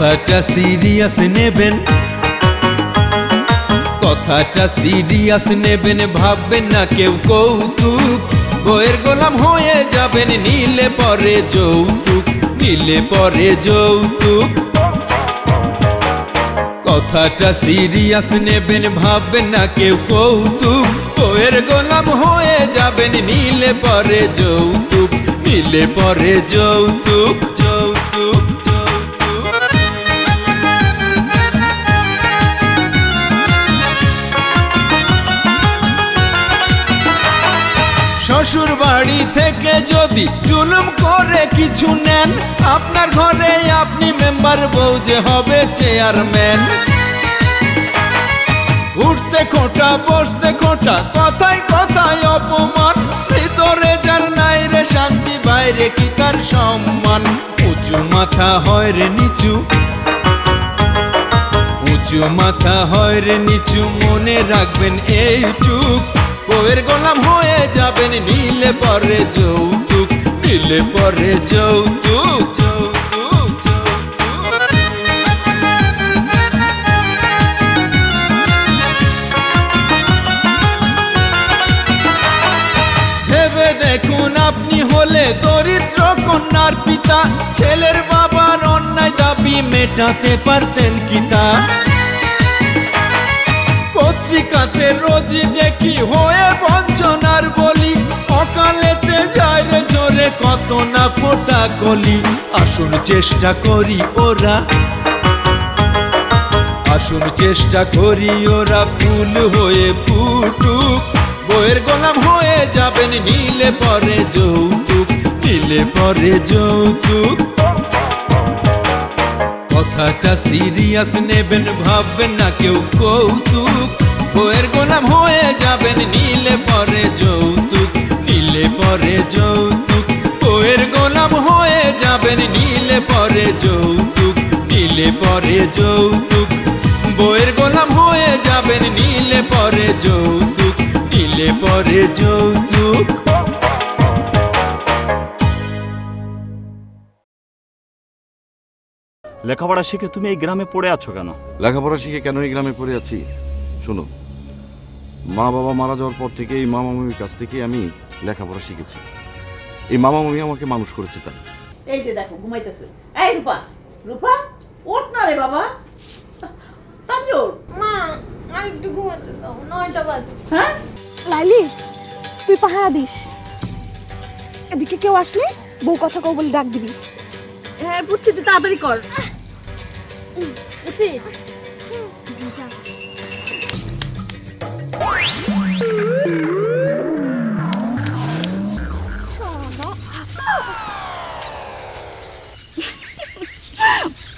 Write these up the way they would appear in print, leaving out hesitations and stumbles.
কথাটা সিরিয়াস নেবেন, কথাটা সিরিয়াস নেবেন, ভাববেন না কেউ কৌতুক। বইয়ের গোলাম হয়ে যাবেন, নিলে পরে যৌতুক, নিলে পরে যৌতুক। কথাটা সিরিয়াস নেবেন, ভাববেন না কেউ কৌতুক। বইয়ের গোলাম হয়ে যাবেন, নিলে পরে যৌতুক, নিলে পরে যৌতুক, যৌতুক, যৌতুক। শ্বশুর বাড়ি থেকে যদি জুলুম করে কিছু নেন, আপনার ঘরে আপনি মেম্বার, বউ যে হবে চেয়ারম্যান। উঠতে খোঁটা বসতে খোঁটা, কথায় কথায় অপমান, ভিতরে যার নাই রে শান্তি, বাইরে কি তার সম্মান। উঁচু মাথা হয় রে নিচু, উঁচু মাথা হয় রে নিচু, মনে রাখবেন এইটুক। বউয়ের গোলাম হয়ে যাবেন, নিলে পরে যৌতুক, নিলে পরে যৌতুক, যৌতুক, যৌতুক। ভেবে দেখুন আপনি হলে দরিদ্র কন্যার পিতা, ছেলের বাবার অন্যায় দাবি মেটাতে পারতেন কি তা? পত্রিকাতে রোজই দেখি হয়ে বঞ্চনার বলি, অকালেতে যায় রে জোরে কত না ফোটা কলি। আসুন চেষ্টা করি ওরা, আসুন চেষ্টা করি ওরা, ফুল হয়ে ফুটুক। বইয়ের গোলাম হয়ে যাবেন, নিলে পরে যৌতুক, নিলে পরে যৌতুক। কথাটা সিরিয়াস নেবেন, ভাববেন না কেউ কৌতুক। বইয়ের গোলাম হয়ে যাবেন, নিলে পরে যৌতুক, নিলে পরে যৌতুক। বইয়ের গোলাম হয়ে যাবেন, নিলে পরে যৌতুক, নিলে পরে যৌতুক। বইয়ের গোলাম হয়ে যাবেন, নিলে পরে যৌতুক, নিলে পরে যৌতুক। লেখাপড়া শিখে তুমি এই গ্রামে পড়ে আছো কেন? লেখাপড়া শিখে কেন এই গ্রামে পড়ে আছি? শোনো, মা বাবা মারা যাওয়ার পর থেকে এই মামা মামির কাছ থেকে আমি লেখাপড়া শিখেছি। এই মামা মামি আমাকে মানুষ করেছে তাই। এই যে দেখো ঘুমাইতেছে। এই রূপা, রূপা ওঠ না রে বাবা, তাড়াতাড়ি ওঠ। মা আর একটু ঘুমাতে দাও, 9টা বাজে। হ্যাঁ লাইলি, তুই পাহারা দিস, এদিকে কেউ আসলে বউ কথা কও বলে ডাক দিবি। হ্যাঁ বুঝছি, তুই তাড়াতাড়ি কর। বুঝছি।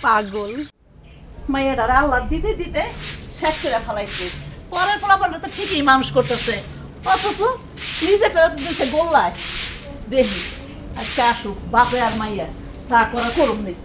পাগল মাইয়াটার আল্লাহ দিতে দিতে শেষ করে ফেলাইছে। পরের পোলাপানটা তো ঠিকই মানুষ করতেছে, অথচ নিজেটা দিচ্ছে গোল্লায়। দেখি আজকে আসুক বাপে আর মাইয়া, চা করা করুন নেই।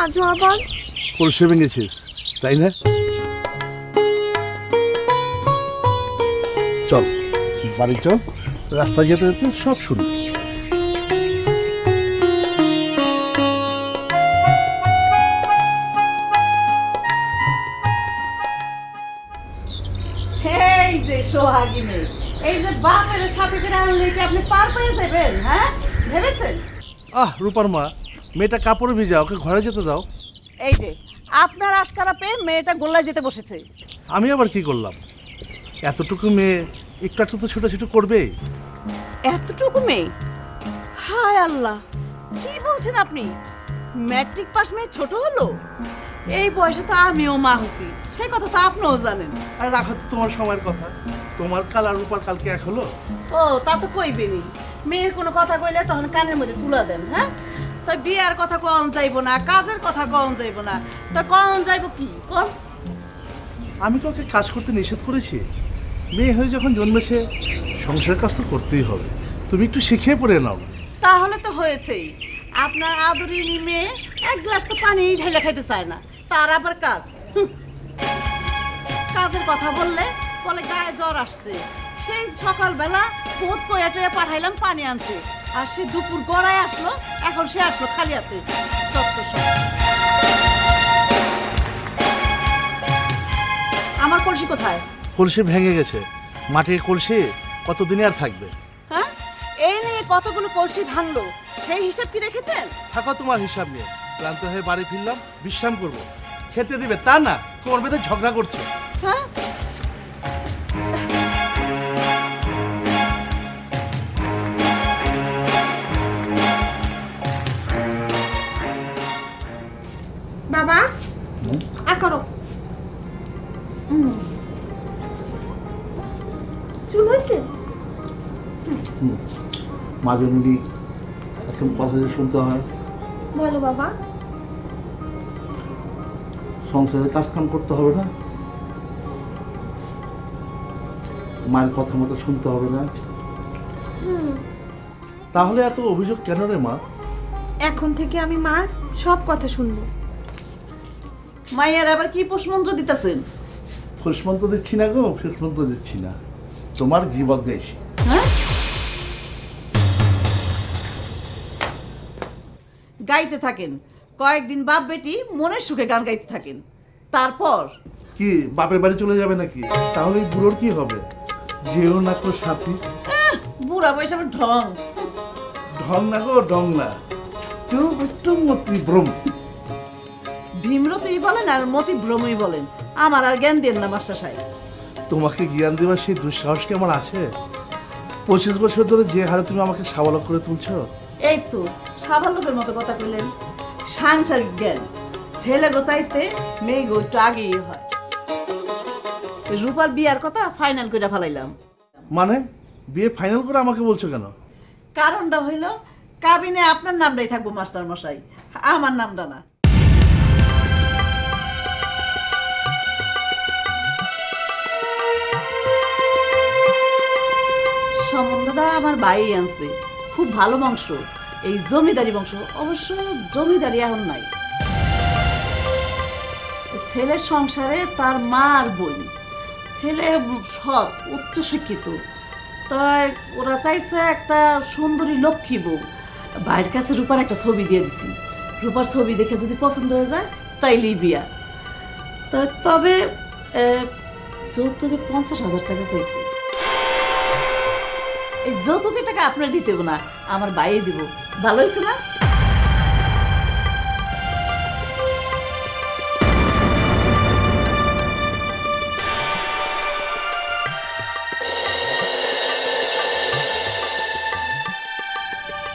আজও আবার কলসে ভেঙেছিস তাই না? চল বাড়ি চল, রাস্তা যেতে যেতে সব শুনি। এই যে সোহাগী মেয়ে, এই যে বাপের সাথে করে আনলে কি আপনি পার পেয়ে যাবেন? হ্যাঁ, ভেবেছেন? রূপার মা, মেয়েটা কাপড় ভিজা, ওকে ঘরে যেতে দাও। এই যে আপনার আশকারা পেয়ে মেয়েটা গোল্লায় যেতে বসেছে। আমি আবার কি করলাম? এতটুকু মেয়ে একটু একটু তো ছোটাছুটি করবে। এতটুকু মেয়ে? হায় আল্লাহ, কি বলছেন আপনি? ম্যাট্রিক পাস মেয়ে ছোট হলো? এই বয়সে তো আমিও মা হইছি, সেই কথা তো আপনিও জানেন। আর রাখো তো তোমার সময়ের কথা, তোমার কাল আর রূপার কালকে এক হলো। ও তা তো কইবেনি, মেয়ের কোনো কথা কইলে তখন কানের মধ্যে তুলা দেন। হ্যাঁ, তাই বিয়ার কথা কম যাইবো না, কাজের কথা কম যাইবো না, তা কম যাইবো কি কোন? আমি তো ওকে কাজ করতে নিষেধ করেছি। মেয়ে হয়ে যখন জন্মেছে, সংসারের কাজ তো করতেই হবে। তুমি একটু শিখিয়ে পড়ে নাও। তাহলে তো হয়েছেই, আপনার আদরিনী মেয়ে এক গ্লাস তো পানি ঢেলে খাইতে চায় না, তার আবার কাজ। কাজের কথা বললে বলে গায়ে জ্বর আসছে। সেই সকালবেলা বোধ কয়া টয়া পাঠাইলাম পানি আনতে, আর সে দুপুর গড়ায় আসলো, এখন সে আসলো খালি হাতে। আমার কলসি কোথায়? কলসি ভেঙে গেছে। মাটির কলসি কতদিনে আর থাকবে? হ্যাঁ, এই নিয়ে কতগুলো কলসি ভাঙলো, সেই হিসাব কি রেখেছেন? থাকো তোমার হিসাব নিয়ে। ক্লান্ত হয়ে বাড়ি ফিরলাম, বিশ্রাম করব। খেতে দিবে তা না, কোমর বেঁধে ঝগড়া করছে। হ্যাঁ, বাবা আ করো। চুল হয়েছে? মা জননী এখন কথা যে শুনতে হয়। বলো বাবা। সংসারে কাজ কাম করতে হবে না, মায়ের কথা মতো শুনতে হবে না, তাহলে এত অভিযোগ কেন রে মা? এখন থেকে আমি মার সব কথা শুনবো। মায়ের আবার কি পুষ্পমন্ত্র দিতেছেন? ফুসমন্ত দিচ্ছি না গো, ফুসমন্ত দিচ্ছি না, তোমার গীবত গাইছি। হ্যাঁ, গাইতে থাকেন, কয়েকদিন বাপ বেটি মনের সুখে গান গাইতে থাকেন, তারপর কি বাপের বাড়ি চলে যাবে নাকি? তাহলে এই বুড়োর কি হবে? যেও না তো সাথী। বুড়া বয়সে আবার ঢং। ঢং না গো, ঢং না, কেউ একটু মতি ভ্রম। ভীমরতই বলেন আর মতি ভ্রমই বলেন, আমার আর জ্ঞান দেন না মাস্টার সাহেব। তোমাকে জ্ঞান দেওয়ার সেই দুঃসাহস কি আমার আছে? 25 বছর ধরে যে হারে তুমি আমাকে সাবালক করে তুলছো। এই তো সাবালকের মতো কথা কইলেন। সাংসারিক জ্ঞান ছেলে গো চাইতে মেয়ে গো একটু আগেই হয়। রূপার বিয়ার কথা ফাইনাল করে ফেলাইলাম। মানে বিয়ে ফাইনাল করে আমাকে বলছো কেন? কারণটা হইল কাবিনে আপনার নামটাই থাকবো মাস্টার মশাই, আমার নামটা না। সম্বন্ধটা আমার ভাই আনছে, খুব ভালো বংশ, এই জমিদারি বংশ। অবশ্য জমিদারি এখন নাই। ছেলের সংসারে তার মা আর বোন, ছেলে সৎ উচ্চশিক্ষিত, তাই ওরা চাইছে একটা সুন্দরী লক্ষ্মী বউ। ভাইয়ের কাছে রূপার একটা ছবি দিয়ে দিছি, রূপার ছবি দেখে যদি পছন্দ হয়ে যায় তাইলেই বিয়া। তবে যৌতুকে 50,000 টাকা চাইছে। এই যৌতুকের টাকা আপনার দিতে না, আমার বাইরে দিব। ভালো হয়েছে না?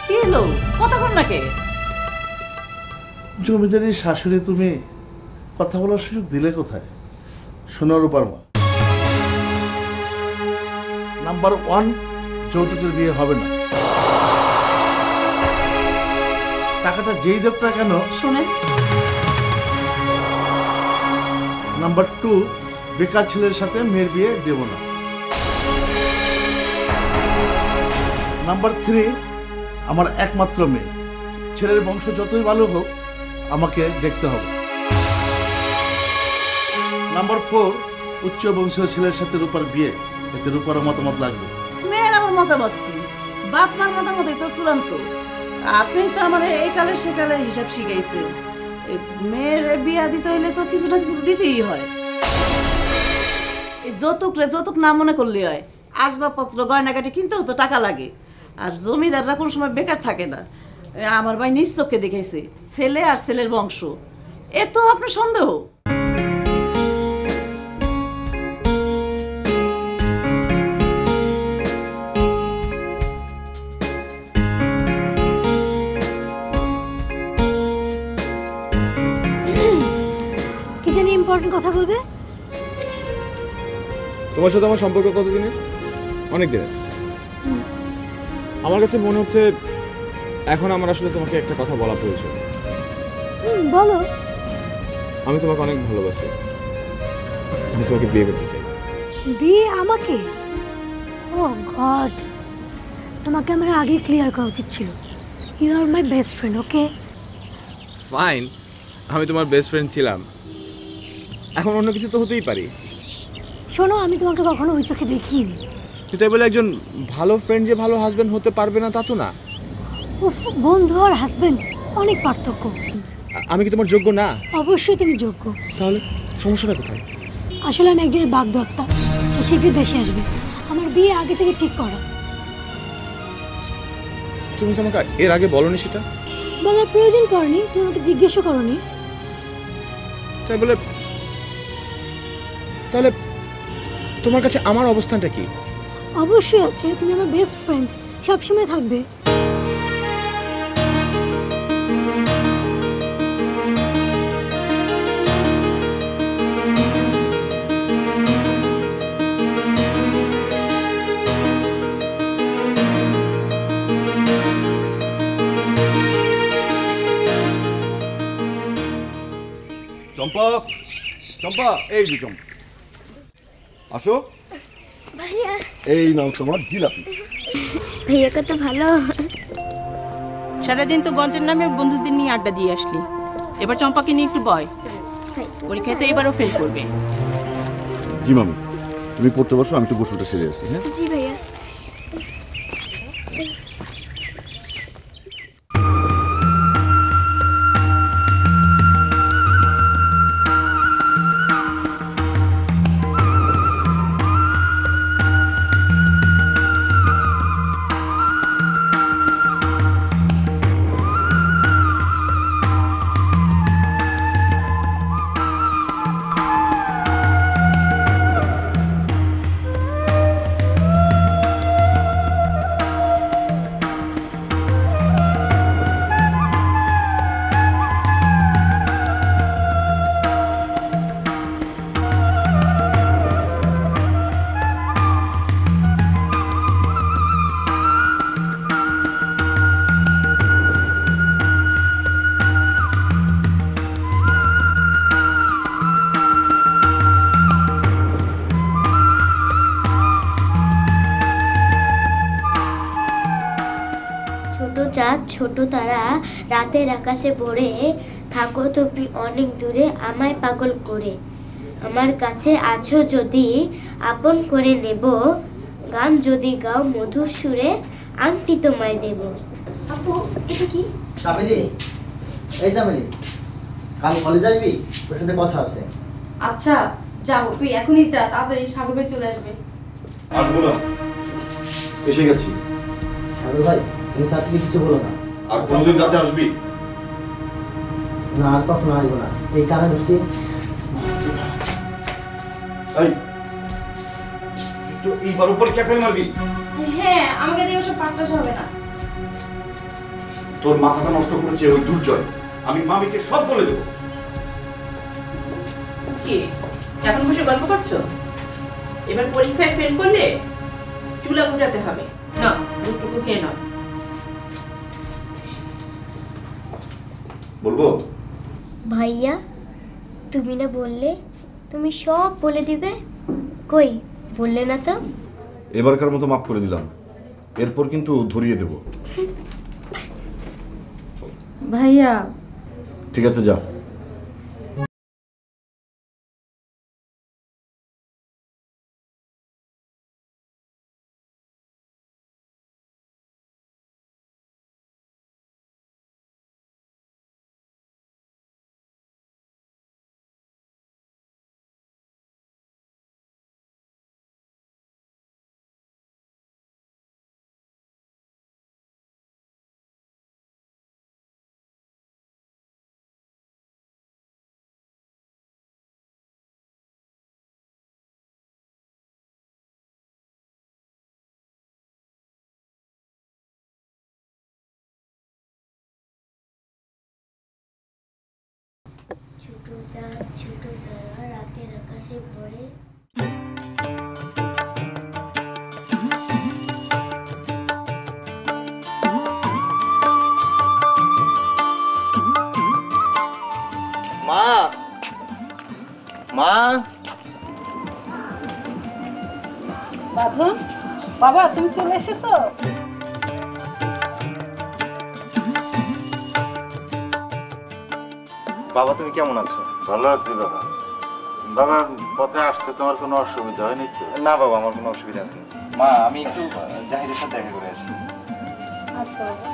কি হলো, কতক্ষণ নাকি? জমিদারির শাশুড়ি তুমি, কথা বলার সুযোগ দিলে কোথায়? শোনো রূপার মা, নাম্বার 1, যৌতুকের বিয়ে হবে না। টাকাটা যেই দেব না কেন, শোনেন, নাম্বার 2, বেকার ছেলের সাথে মেয়ের বিয়ে দেব না। নাম্বার 3, আমার একমাত্র মেয়ে, ছেলের বংশ যতই ভালো হোক, আমাকে দেখতে হবে। নাম্বার 4, উচ্চ বংশীয় ছেলের সাথে রূপার বিয়ে। এতে রূপার মতামত লাগবে। মেয়ের আমার মতামত কি? বাপ মার মতামতই তো চূড়ান্ত। আপনি তো আমার এই কালে সে কালের হিসাব শিখাইছেন। এই মেয়ের বিয়া দিতে হইলে তো কিছু না কিছু দিতেই হয়। এই যৌতুক না মনে করলে হয়। আসবাবপত্র গয়নাগাটি কিনতেও তো টাকা লাগে। আর জমিদাররা কোনো সময় বেকার থাকে না। আমার ভাই নিজ চোখে দেখেছে, ছেলে আর ছেলের বংশ। এ তো আপনার সন্দেহ। কি জানি ইম্পর্টেন্ট কথা বলবে? তোমার সাথে আমার সম্পর্ক কতদিনের? অনেক দিনের। আমার কাছে মনে হচ্ছে এখন আমার আসলে তোমাকে একটা কথা বলা প্রয়োজন। বলো। আমি তোমাকে অনেক ভালোবাসি। আমি তোমাকে বিয়ে করতে চাই। বিয়ে আমাকে? ও গড, তোমাকে আমার আগে ক্লিয়ার করা উচিত ছিল। You are my best friend, okay? Fine, আমি তোমার বেস্ট ফ্রেন্ড ছিলাম, এখন অন্য কিছু তো হতেই পারি। শোনো, আমি তোমাকে কখনো ওই চোখে দেখিনি। তাই বলে একজন ভালো ফ্রেন্ড যে ভালো হাজব্যান্ড হতে পারবে না তা তো না। উফ, বন্ধু আর হাজবেন্ড অনেক পার্থক্য। আমি কি তোমার যোগ্য না? অবশ্যই তুমি যোগ্য। তাহলে সমস্যাটা কোথায়? আসলে আমি একজনের বাগদত্তা, সে শীঘ্রই দেশে আসবে। আমার বিয়ে আগে থেকে ঠিক করা। তুমি তো আমাকে এর আগে বলনি সেটা। বলার প্রয়োজন পড়েনি, তুমি আমাকে জিজ্ঞেসও করনি। তাই বলে তাহলে তোমার কাছে আমার অবস্থানটা কি? অবশ্যই আছে, তুমি আমার বেস্ট ফ্রেন্ড, সবসময় থাকবে। চম্পা, চম্পা, এই যে চম্পা, আসো। ভাইয়া, এই নাও তোমার জিলাপি। ভাইয়া কত ভালো। সারাদিন তো গঞ্জের নামে বন্ধুদের নিয়ে আড্ডা দিয়ে আসলি, এবার চম্পাকে নিয়ে একটু বয়। পরীক্ষায় তো এবারও ফেল করবে। জি মামি, তুমি পড়তে বসো, আমি তো গোসলটা সেরে আসি। হ্যাঁ জি ভাইয়া। ছোট চাঁদ ছোট তারা রাতের আকাশে ভরে থাকো তুমি অনেক দূরে আমায় পাগল করে, আমার কাছে আছো যদি আপন করে নেব, গান যদি গাও মধুর সুরে আংটি তোমায় দেব। আপু, এটা কি? চামেলি, এই চামেলি, কাল কলেজ আসবি? তোর সাথে কথা আছে। আচ্ছা যাবো, তুই এখনই যা, তাড়াতাড়ি সাগর ভাই চলে আসবে। আসবো না, এসে গেছি। সাগর ভাই, তুমি চাচিকে কিছু বলো না। আর কোনোদিন রাতে আসবি না? আর কখনো আসবো না, এই কানে ধরছি। এই তো এইবার উপরে ক্যাপেল মারবি? হ্যাঁ, আমাকে দিয়ে ওসব পাঁচটা হবে না। তোর মাথাটা নষ্ট করেছে ওই দুর্জয়, আমি মামিকে সব বলে দেবো। কি এখন বসে গল্প করছো? এবার পরীক্ষায় ফেল করলে চুলা গুটাতে হবে না, দুটুকু খেয়ে নাও। বলবো? ভাইয়া, তুমি না বললে তুমি সব বলে দিবে, কই বললে না তো? এবারকার মতো মাফ করে দিলাম, এরপর কিন্তু ধরিয়ে দেব। ভাইয়া, ঠিক আছে, যাও। ছোট চাঁদ ছোট তারা রাতের আকাশে ভরে। মা, মা, বাবা, বাবা তুমি চলে এসেছো? বাবা তুমি কেমন আছো? ভালো আছি বাবা। বাবা, পথে আসতে তোমার কোনো অসুবিধা হয়নি তো? না বাবা, আমার কোনো অসুবিধা নেই। মা, আমি একটু জাহিদের সাথে দেখা করে আসি। আচ্ছা বাবা।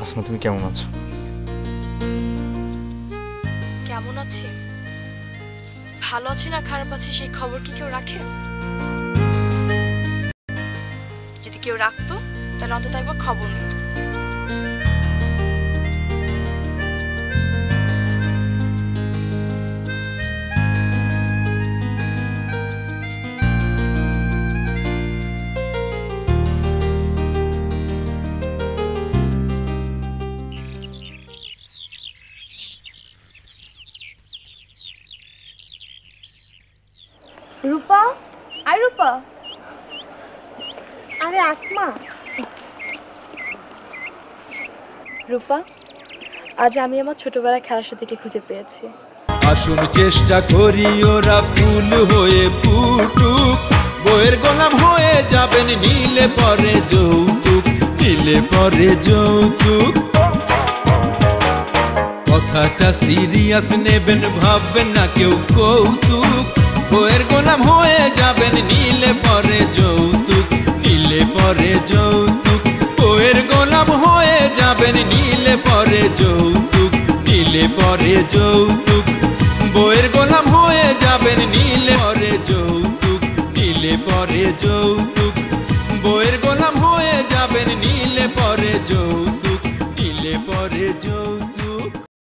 আসমা, তুমি কেমন আছো? কেমন আছি? ভালো আছি না খারাপ আছি সেই খবর কি কেউ রাখে? যদি কেউ রাখতো তাহলে অন্তত একবার খবর নিত। রূপা, আই রূপা, আরে আসমা। রূপা, আজ আমি আমার ছোটবেলার খেলার সাথীকে খুঁজে পেয়েছি। আসুন চেষ্টা করি ওরা ফুল হয়ে ফুটুক, বইয়ের গোলাম হয়ে যাবেন নীলে পরে যৌতুক, নীলে পরে যৌতুক। কথাটা সিরিয়াস নেবেন, ভাববেন না কেউ কৌতুক, বইয়ের গোলাম হয়ে যাবেন নীলে পরে যৌতুক, নীলে পরে যৌতুক। বইয়ের গোলাম হয়ে যাবেন নীলে পরে যৌতুক, নীলে পরে যৌতুক। বইয়ের গোলাম হয়ে যাবেন নীলে পরে যৌতুক, নীলে পরে যৌতুক। বইয়ের গোলাম হয়ে যাবেন নীলে পরে যৌতুক, নীলে পরে যৌতুক।